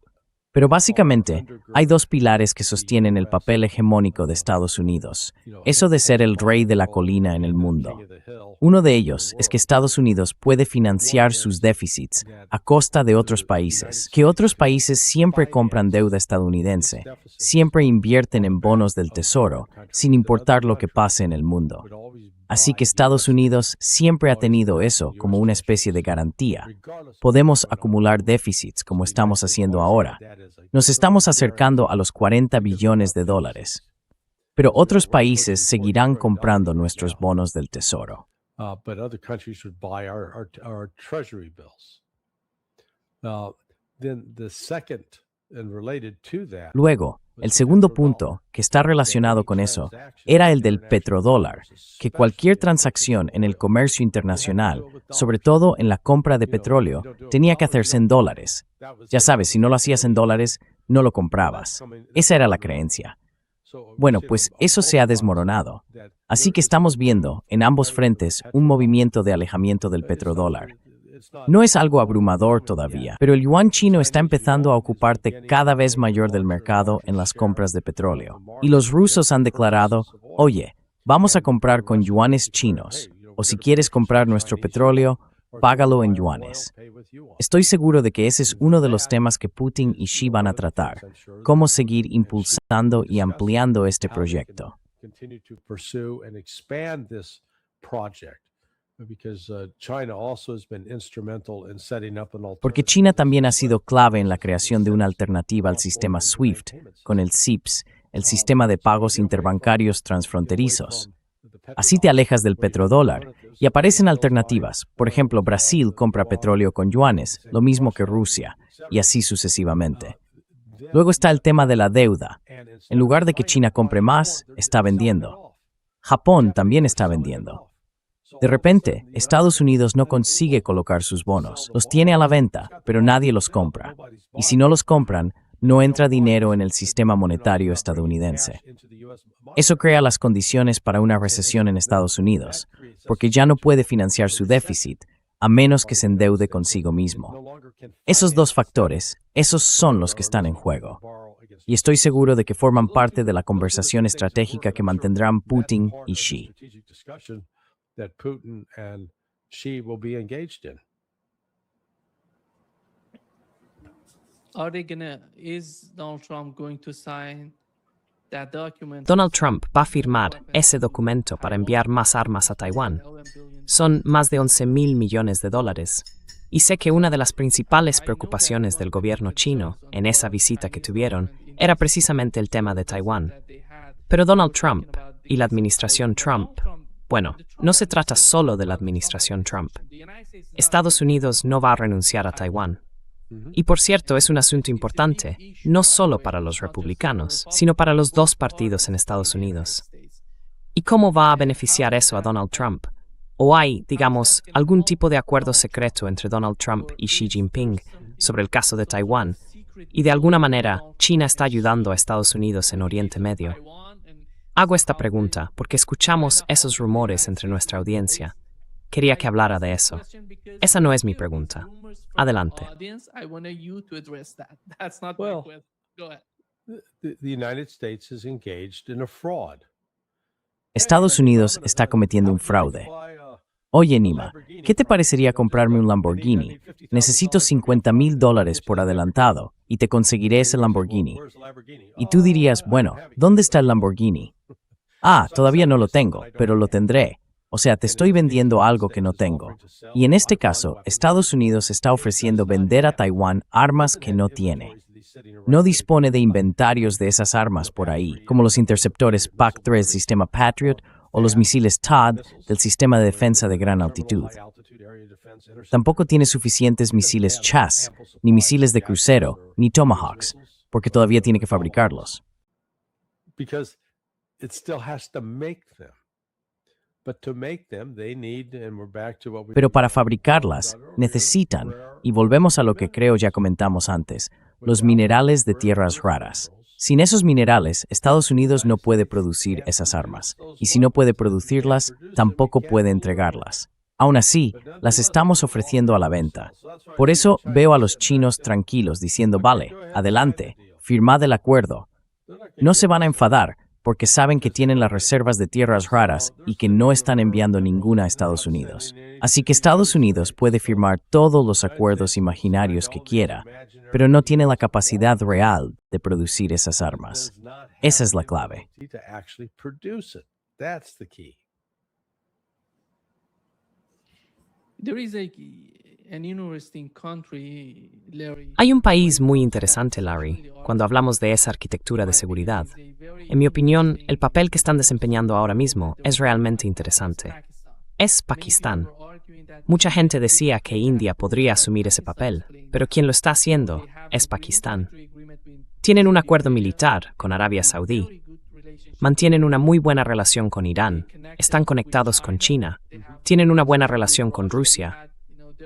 Pero básicamente, hay dos pilares que sostienen el papel hegemónico de Estados Unidos, eso de ser el rey de la colina en el mundo. Uno de ellos es que Estados Unidos puede financiar sus déficits a costa de otros países, que otros países siempre compran deuda estadounidense, siempre invierten en bonos del tesoro, sin importar lo que pase en el mundo. Así que Estados Unidos siempre ha tenido eso como una especie de garantía. Podemos acumular déficits como estamos haciendo ahora. Nos estamos acercando a los 40 billones de dólares. Pero otros países seguirán comprando nuestros bonos del tesoro. But other countries would buy our treasury bills. Then the second and related to that. Luego, el segundo punto, que está relacionado con eso, era el del petrodólar, que cualquier transacción en el comercio internacional, sobre todo en la compra de petróleo, tenía que hacerse en dólares. Ya sabes, si no lo hacías en dólares, no lo comprabas. Esa era la creencia. Bueno, pues eso se ha desmoronado. Así que estamos viendo, en ambos frentes, un movimiento de alejamiento del petrodólar. No es algo abrumador todavía, pero el yuan chino está empezando a ocupar cada vez mayor del mercado en las compras de petróleo. Y los rusos han declarado, oye, vamos a comprar con yuanes chinos, o si quieres comprar nuestro petróleo, págalo en yuanes. Estoy seguro de que ese es uno de los temas que Putin y Xi van a tratar, cómo seguir impulsando y ampliando este proyecto. Porque China también ha sido clave en la creación de una alternativa al sistema SWIFT, con el CIPS, el sistema de pagos interbancarios transfronterizos. Así te alejas del petrodólar y aparecen alternativas. Por ejemplo, Brasil compra petróleo con yuanes, lo mismo que Rusia, y así sucesivamente. Luego está el tema de la deuda. En lugar de que China compre más, está vendiendo. Japón también está vendiendo. De repente, Estados Unidos no consigue colocar sus bonos. Los tiene a la venta, pero nadie los compra. Y si no los compran, no entra dinero en el sistema monetario estadounidense. Eso crea las condiciones para una recesión en Estados Unidos, porque ya no puede financiar su déficit, a menos que se endeude consigo mismo. Esos dos factores, esos son los que están en juego. Y estoy seguro de que forman parte de la conversación estratégica que mantendrán Putin y Xi. Is Donald Trump going to sign that document? Donald Trump va a firmar ese documento para enviar más armas a Taiwán. Son más de 11.000 millones de dólares. Y sé que una de las principales preocupaciones del gobierno chino en esa visita que tuvieron era precisamente el tema de Taiwán. Pero Donald Trump y la administración Trump, bueno, no se trata solo de la administración Trump. Estados Unidos no va a renunciar a Taiwán. Y por cierto, es un asunto importante, no solo para los republicanos, sino para los dos partidos en Estados Unidos. ¿Y cómo va a beneficiar eso a Donald Trump? ¿O hay, digamos, algún tipo de acuerdo secreto entre Donald Trump y Xi Jinping sobre el caso de Taiwán? Y de alguna manera, China está ayudando a Estados Unidos en Oriente Medio. Hago esta pregunta porque escuchamos esos rumores entre nuestra audiencia. Quería que hablara de eso. Esa no es mi pregunta. Adelante. Estados Unidos está cometiendo un fraude. Oye, Nima, ¿qué te parecería comprarme un Lamborghini? Necesito $50,000 por adelantado y te conseguiré ese Lamborghini. Y tú dirías, bueno, ¿dónde está el Lamborghini? Ah, todavía no lo tengo, pero lo tendré. O sea, te estoy vendiendo algo que no tengo. Y en este caso, Estados Unidos está ofreciendo vender a Taiwán armas que no tiene. No dispone de inventarios de esas armas por ahí, como los interceptores PAC-3 del sistema Patriot o los misiles THAAD del sistema de defensa de gran altitud. Tampoco tiene suficientes misiles CHAS, ni misiles de crucero, ni Tomahawks, porque todavía tiene que fabricarlos. Pero para fabricarlas, necesitan, y volvemos a lo que creo ya comentamos antes, los minerales de tierras raras. Sin esos minerales, Estados Unidos no puede producir esas armas, y si no puede producirlas, tampoco puede entregarlas. Aún así, las estamos ofreciendo a la venta. Por eso veo a los chinos tranquilos diciendo, vale, adelante, firmad el acuerdo. No se van a enfadar, porque saben que tienen las reservas de tierras raras y que no están enviando ninguna a Estados Unidos. Así que Estados Unidos puede firmar todos los acuerdos imaginarios que quiera, pero no tiene la capacidad real de producir esas armas. Esa es la clave. There is an interesting country, Larry. Hay un país muy interesante, Larry, cuando hablamos de esa arquitectura de seguridad. En mi opinión, el papel que están desempeñando ahora mismo es realmente interesante. Es Pakistán. Mucha gente decía que India podría asumir ese papel, pero quien lo está haciendo es Pakistán. Tienen un acuerdo militar con Arabia Saudí. Mantienen una muy buena relación con Irán. Están conectados con China. Tienen una buena relación con Rusia.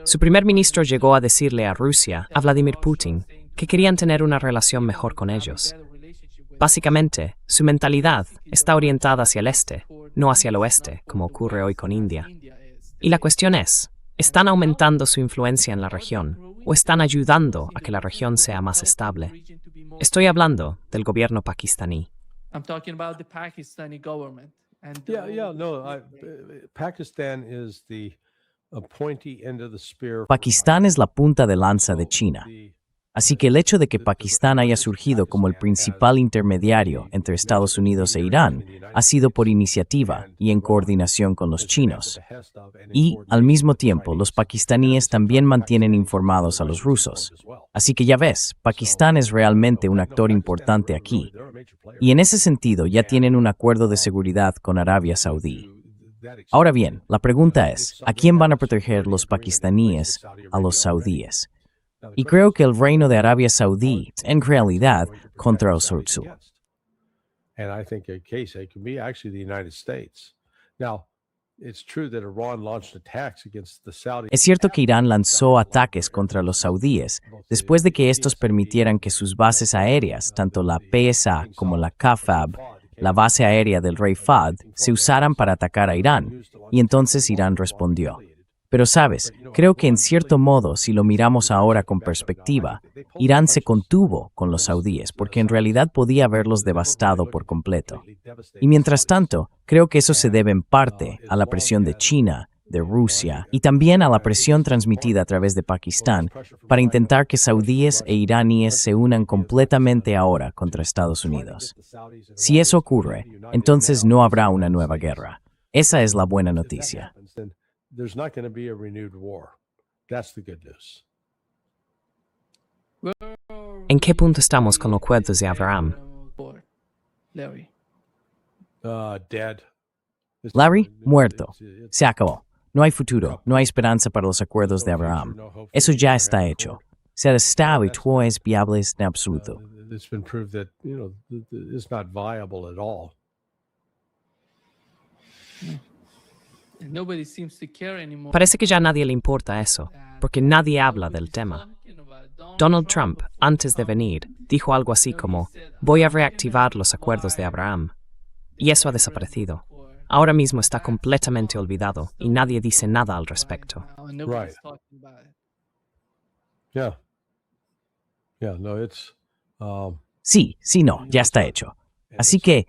Su primer ministro llegó a decirle a Rusia, a Vladimir Putin, que querían tener una relación mejor con ellos. Básicamente, su mentalidad está orientada hacia el este, no hacia el oeste, como ocurre hoy con India. Y la cuestión es, ¿están aumentando su influencia en la región o están ayudando a que la región sea más estable? Estoy hablando del gobierno pakistaní. I'm talking about the Pakistani government. And Pakistan is the pointy end of the spear. Pakistán es la punta de lanza de China. Así que el hecho de que Pakistán haya surgido como el principal intermediario entre Estados Unidos e Irán ha sido por iniciativa y en coordinación con los chinos. Y, al mismo tiempo, los pakistaníes también mantienen informados a los rusos. Así que ya ves, Pakistán es realmente un actor importante aquí. Y en ese sentido ya tienen un acuerdo de seguridad con Arabia Saudí. Ahora bien, la pregunta es, ¿a quién van a proteger los pakistaníes a los saudíes? Y creo que el reino de Arabia Saudí, en realidad, contra los Houthis. And I think a case it can be actually the United States. Now, it's true that Iran launched attacks against the Saudis. Es cierto que Irán lanzó ataques contra los saudíes después de que estos permitieran que sus bases aéreas, tanto la PSA como la KFAB, la base aérea del rey Fahd, se usaran para atacar a Irán, y entonces Irán respondió. Pero sabes, creo que en cierto modo, si lo miramos ahora con perspectiva, Irán se contuvo con los saudíes porque en realidad podía haberlos devastado por completo. Y mientras tanto, creo que eso se debe en parte a la presión de China, de Rusia y también a la presión transmitida a través de Pakistán para intentar que saudíes e iraníes se unan completamente ahora contra Estados Unidos. Si eso ocurre, entonces no habrá una nueva guerra. Esa es la buena noticia. There's not going to be a renewed war. That's the good news. ¿En qué punto estamos con los acuerdos de Abraham? Larry. Dead. Larry, muerto. Se acabó. No hay futuro, no hay esperanza para los acuerdos de Abraham. Eso ya está hecho. Se está y todo es viable en absoluto. It's been proved that, it's not viable at all. Nobody seems to care anymore. Parece que ya a nadie le importa eso, porque nadie habla del tema. Donald Trump, antes de venir, dijo algo así como, voy a reactivar los acuerdos de Abraham. Y eso ha desaparecido. Ahora mismo está completamente olvidado y nadie dice nada al respecto. Nobody's talking about it. Yeah. Yeah, no, it's Sí, no, ya está hecho. Así que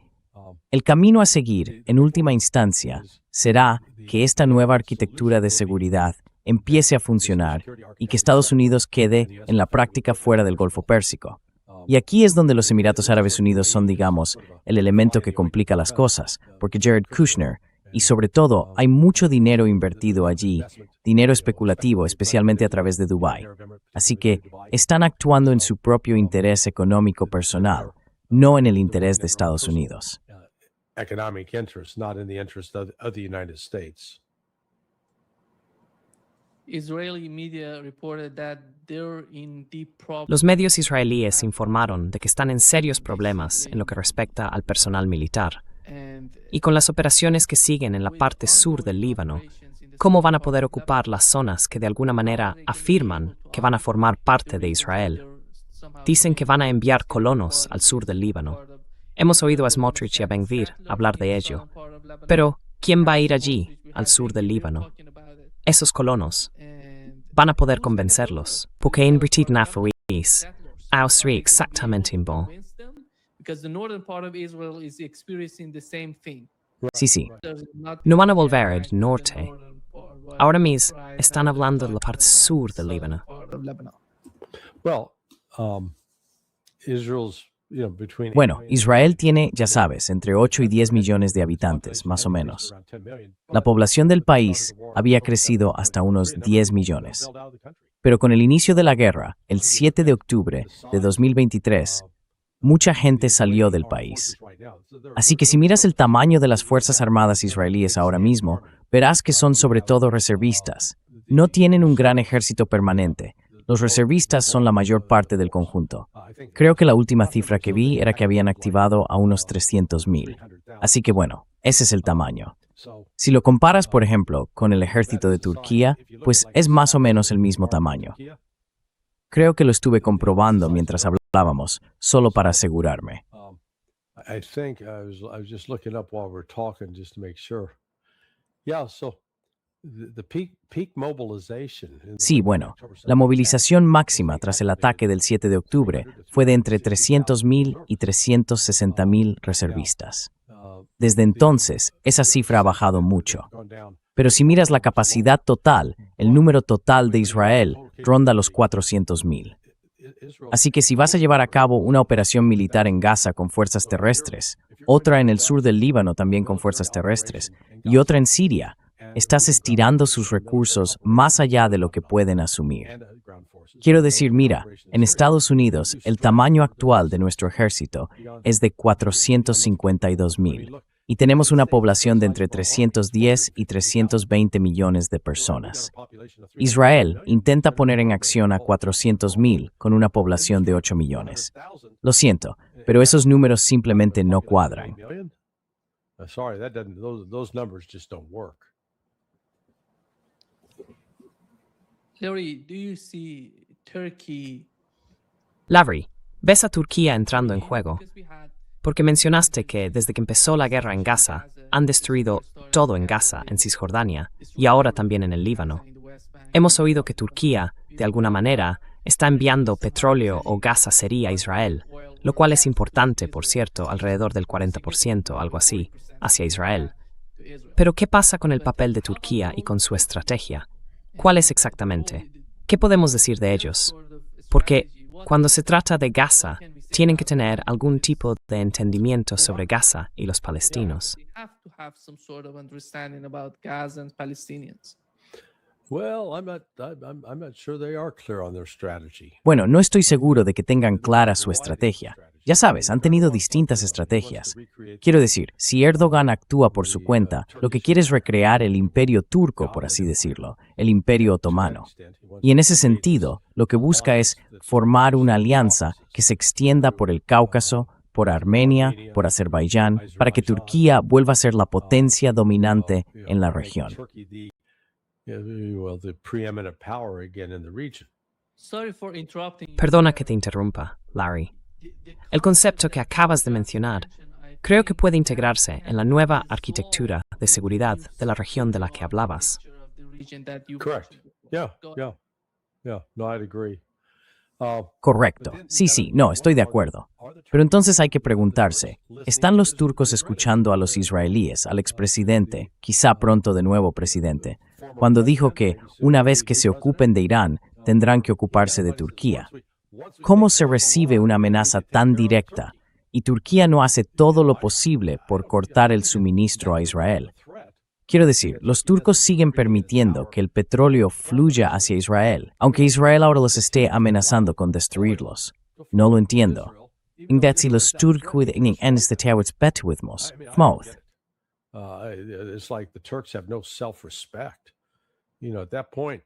el camino a seguir, en última instancia, será que esta nueva arquitectura de seguridad empiece a funcionar y que Estados Unidos quede en la práctica fuera del Golfo Pérsico. Y aquí es donde los Emiratos Árabes Unidos son, digamos, el elemento que complica las cosas, porque Jared Kushner, y sobre todo, hay mucho dinero invertido allí, dinero especulativo, especialmente a través de Dubái. Así que están actuando en su propio interés económico personal, no en el interés de Estados Unidos. economic interest, not in the interest of the United States. Israeli media reported that they're in deep problems. Los medios israelíes informaron de que están en serios problemas en lo que respecta al personal militar. Y con las operaciones que siguen en la parte sur del Líbano, ¿cómo van a poder ocupar las zonas que de alguna manera afirman que van a formar parte de Israel? Dicen que van a enviar colonos al sur del Líbano. Hemos oído a Smotrich y a Ben-Gvir hablar de ello. Pero, ¿quién va a ir allí, al sur del Líbano? Esos colonos. Van a poder convencerlos, porque en Britit Nafaris, Ausri exactamente en bon. Because the northern part of Israel is experiencing the same thing. Sí. No van a volver al norte. Ahora mismo están hablando de la parte sur del Líbano. Well, Israel's Bueno, Israel tiene, ya sabes, entre 8 y 10 millones de habitantes, más o menos. La población del país había crecido hasta unos 10 millones. Pero con el inicio de la guerra, el 7 de octubre de 2023, mucha gente salió del país. Así que si miras el tamaño de las Fuerzas Armadas israelíes ahora mismo, verás que son sobre todo reservistas. No tienen un gran ejército permanente. Los reservistas son la mayor parte del conjunto. Creo que la última cifra que vi era que habían activado a unos 300,000. Así que bueno, ese es el tamaño. Si lo comparas, por ejemplo, con el ejército de Turquía, pues es más o menos el mismo tamaño. Creo que lo estuve comprobando mientras hablábamos, solo para asegurarme. I think I was just looking up while we're talking just to make sure. Yeah, so the peak mobilization. Sí, bueno, la movilización máxima tras el ataque del 7 de octubre fue de entre 300,000 y 360,000 reservistas. Desde entonces, esa cifra ha bajado mucho. Pero si miras la capacidad total, el número total de Israel ronda los 400,000. Así que si vas a llevar a cabo una operación militar en Gaza con fuerzas terrestres, otra en el sur del Líbano también con fuerzas terrestres, y otra en Siria, estás estirando sus recursos más allá de lo que pueden asumir. Quiero decir, mira, en Estados Unidos, el tamaño actual de nuestro ejército es de 452,000, y tenemos una población de entre 310 y 320 millones de personas. Israel intenta poner en acción a 400,000 con una población de 8 millones. Lo siento, pero esos números simplemente no cuadran. Sorry, those numbers just don't work. Larry, do you see Turkey? Larry, ¿ves a Turquía entrando en juego? Porque mencionaste que desde que empezó la guerra en Gaza, han destruido todo en Gaza, en Cisjordania, y ahora también en el Líbano. Hemos oído que Turquía, de alguna manera, está enviando petróleo o gas a Siria a Israel, lo cual es importante, por cierto, alrededor del 40%, algo así, hacia Israel. Pero ¿qué pasa con el papel de Turquía y con su estrategia? ¿Cuál es exactamente? ¿Qué podemos decir de ellos? Porque cuando se trata de Gaza, tienen que tener algún tipo de entendimiento sobre Gaza y los palestinos. They have to have some sort of understanding about Gaza and Palestinians. Well, I'm not sure they are clear on their strategy. Bueno, no estoy seguro de que tengan clara su estrategia. Ya sabes, han tenido distintas estrategias. Quiero decir, si Erdogan actúa por su cuenta, lo que quiere es recrear el imperio turco, por así decirlo, el imperio otomano. Y en ese sentido, lo que busca es formar una alianza que se extienda por el Cáucaso, por Armenia, por Azerbaiyán, para que Turquía vuelva a ser la potencia dominante en la región. Well, the preeminent power again in the region. Sorry for interrupting you. Perdona que te interrumpa, Larry. El concepto que acabas de mencionar creo que puede integrarse en la nueva arquitectura de seguridad de la región de la que hablabas. Correct. Yeah. No, I'd agree. Correcto. Sí, no, estoy de acuerdo. Pero entonces hay que preguntarse, ¿están los turcos escuchando a los israelíes, al expresidente, quizá pronto de nuevo presidente, cuando dijo que, una vez que se ocupen de Irán, tendrán que ocuparse de Turquía? ¿Cómo se recibe una amenaza tan directa y Turquía no hace todo lo posible por cortar el suministro a Israel? Quiero decir, los turcos siguen permitiendo que el petróleo fluya hacia Israel, aunque Israel ahora los esté amenazando con destruirlos. No lo entiendo. Indeed, los turcos It's like the Turks have no self-respect. At that point,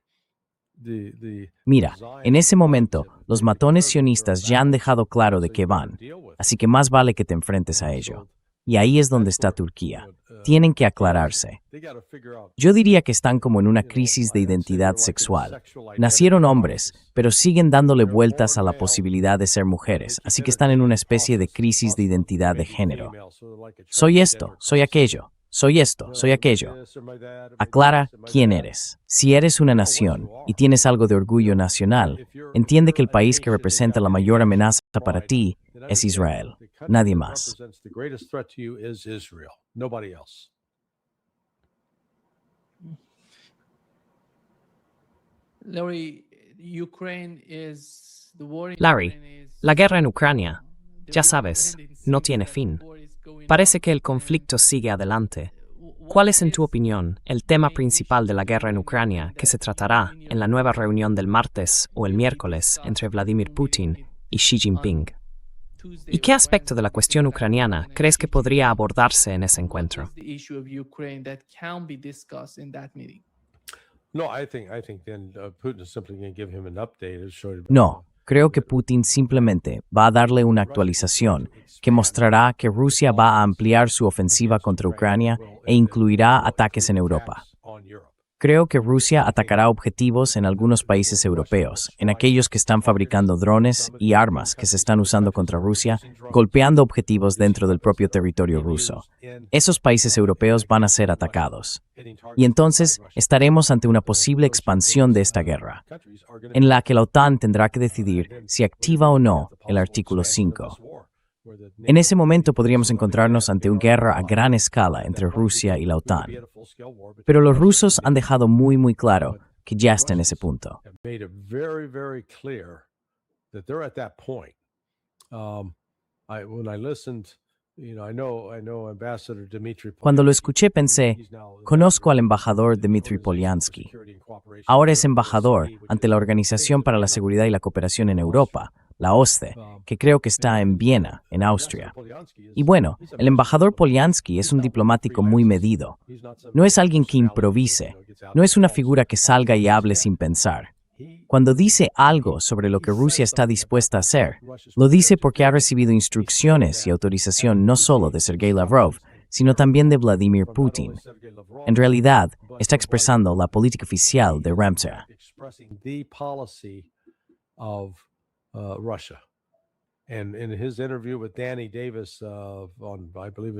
Mira, en ese momento, los matones sionistas ya han dejado claro de qué van, así que más vale que te enfrentes a ello. Y ahí es donde está Turquía. Tienen que aclararse. Yo diría que están como en una crisis de identidad sexual. Nacieron hombres, pero siguen dándole vueltas a la posibilidad de ser mujeres, así que están en una especie de crisis de identidad de género. Soy esto, soy aquello. Soy esto, soy aquello. Aclara quién eres. Si eres una nación y tienes algo de orgullo nacional, entiende que el país que representa la mayor amenaza para ti es Israel, nadie más. Larry, Larry, la guerra en Ucrania ya sabes, no tiene fin. Parece que el conflicto sigue adelante. ¿Cuál es, en tu opinión, el tema principal de la guerra en Ucrania que se tratará en la nueva reunión del martes o el miércoles entre Vladimir Putin y Xi Jinping? ¿Y qué aspecto de la cuestión ucraniana crees que podría abordarse en ese encuentro? No, creo que Putin simplemente va a darle una actualización que mostrará que Rusia va a ampliar su ofensiva contra Ucrania e incluirá ataques en Europa. Creo que Rusia atacará objetivos en algunos países europeos, en aquellos que están fabricando drones y armas que se están usando contra Rusia, golpeando objetivos dentro del propio territorio ruso. Esos países europeos van a ser atacados. Y entonces estaremos ante una posible expansión de esta guerra, en la que la OTAN tendrá que decidir si activa o no el artículo 5. En ese momento podríamos encontrarnos ante una guerra a gran escala entre Rusia y la OTAN. Pero los rusos han dejado muy claro que ya está en ese punto. Cuando lo escuché pensé, conozco al embajador Dmitry Polyansky. Ahora es embajador ante la Organización para la Seguridad y la Cooperación en Europa, la OSCE, que creo que está en Viena, en Austria. Y bueno, el embajador Polyansky es un diplomático muy medido. No es alguien que improvise, no es una figura que salga y hable sin pensar. Cuando dice algo sobre lo que Rusia está dispuesta a hacer, lo dice porque ha recibido instrucciones y autorización no solo de Sergei Lavrov, sino también de Vladimir Putin. En realidad, está expresando la política oficial de Ramsey.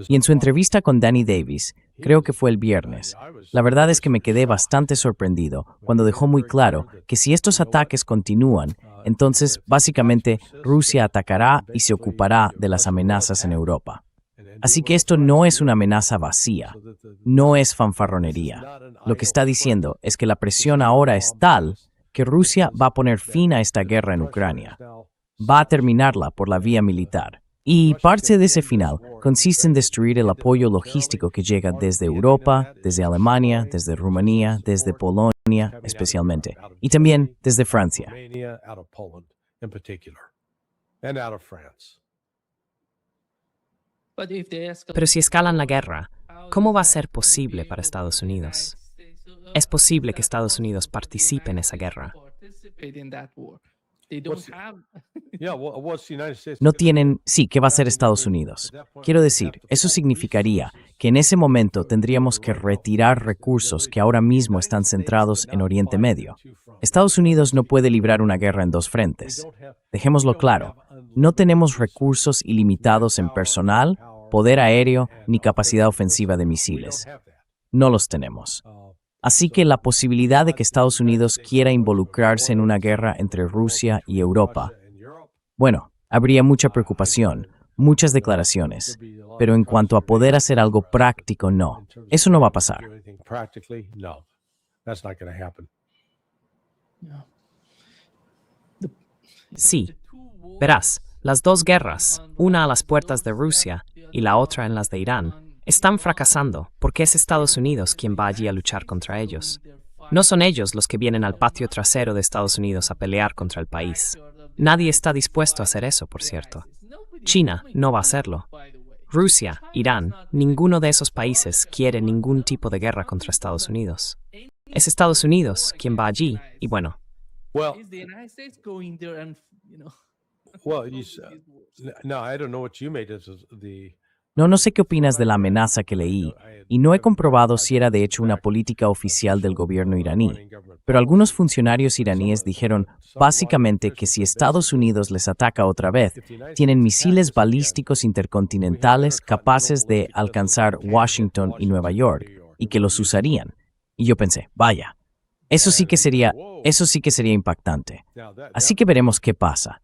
Y en su entrevista con Danny Davis, creo que fue el viernes, la verdad es que me quedé bastante sorprendido cuando dejó muy claro que si estos ataques continúan, entonces básicamente Rusia atacará y se ocupará de las amenazas en Europa. Así que esto no es una amenaza vacía, no es fanfarronería. Lo que está diciendo es que la presión ahora es tal que Rusia va a poner fin a esta guerra en Ucrania. Va a terminarla por la vía militar. Y parte de ese final consiste en destruir el apoyo logístico que llega desde Europa, desde Alemania, desde Rumanía, desde Polonia especialmente, y también desde Francia. Pero si escalan la guerra, ¿cómo va a ser posible para Estados Unidos? ¿Es posible que Estados Unidos participe en esa guerra? No tienen, sí, ¿qué va a hacer Estados Unidos? Quiero decir, eso significaría que en ese momento tendríamos que retirar recursos que ahora mismo están centrados en Oriente Medio. Estados Unidos no puede librar una guerra en dos frentes. Dejémoslo claro, no tenemos recursos ilimitados en personal, poder aéreo ni capacidad ofensiva de misiles. No los tenemos. Así que la posibilidad de que Estados Unidos quiera involucrarse en una guerra entre Rusia y Europa, bueno, habría mucha preocupación, muchas declaraciones, pero en cuanto a poder hacer algo práctico, no. Eso no va a pasar. Sí, verás, las dos guerras, una a las puertas de Rusia y la otra en las de Irán, están fracasando porque es Estados Unidos quien va allí a luchar contra ellos. No son ellos los que vienen al patio trasero de Estados Unidos a pelear contra el país. Nadie está dispuesto a hacer eso, por cierto. China no va a hacerlo. Rusia, Irán, ninguno de esos países quiere ningún tipo de guerra contra Estados Unidos. Es Estados Unidos quien va allí y bueno. No sé qué opinas de la amenaza que leí, y no he comprobado si era de hecho una política oficial del gobierno iraní, pero algunos funcionarios iraníes dijeron básicamente que si Estados Unidos les ataca otra vez, tienen misiles balísticos intercontinentales capaces de alcanzar Washington y Nueva York, y que los usarían. Y yo pensé, vaya, eso sí que sería impactante. Así que veremos qué pasa.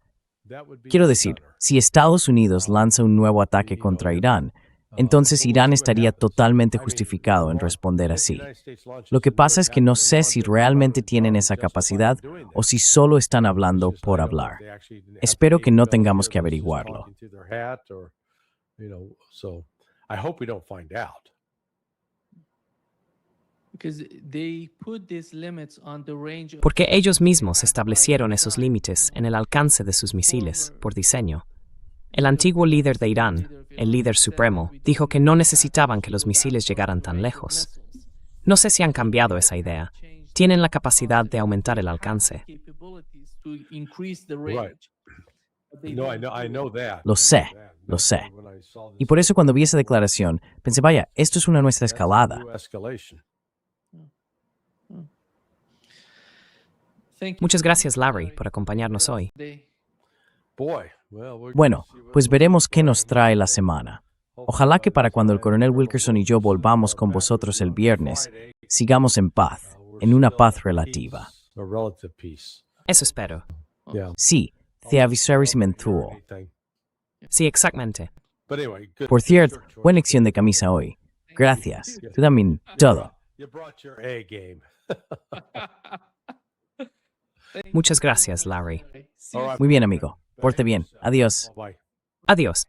Quiero decir, si Estados Unidos lanza un nuevo ataque contra Irán, entonces Irán estaría totalmente justificado en responder así. Lo que pasa es que no sé si realmente tienen esa capacidad o si solo están hablando por hablar. Espero que no tengamos que averiguarlo. Porque ellos mismos establecieron esos límites en el alcance de sus misiles, por diseño. El antiguo líder de Irán, el líder supremo, dijo que no necesitaban que los misiles llegaran tan lejos. No sé si han cambiado esa idea. Tienen la capacidad de aumentar el alcance. Lo sé. Y por eso cuando vi esa declaración, pensé, vaya, esto es una nuestra escalada. Muchas gracias, Larry, por acompañarnos hoy. Bueno, pues veremos qué nos trae la semana. Ojalá que para cuando el coronel Wilkerson y yo volvamos con vosotros el viernes, sigamos en paz, en una paz relativa. Eso espero. Sí, te avisaré si me entúo. Sí, exactamente. Por cierto, buena lección de camisa hoy. Gracias. Tú también, todo. Muchas gracias, Larry. Muy bien, amigo. Porte bien. Adiós. Adiós.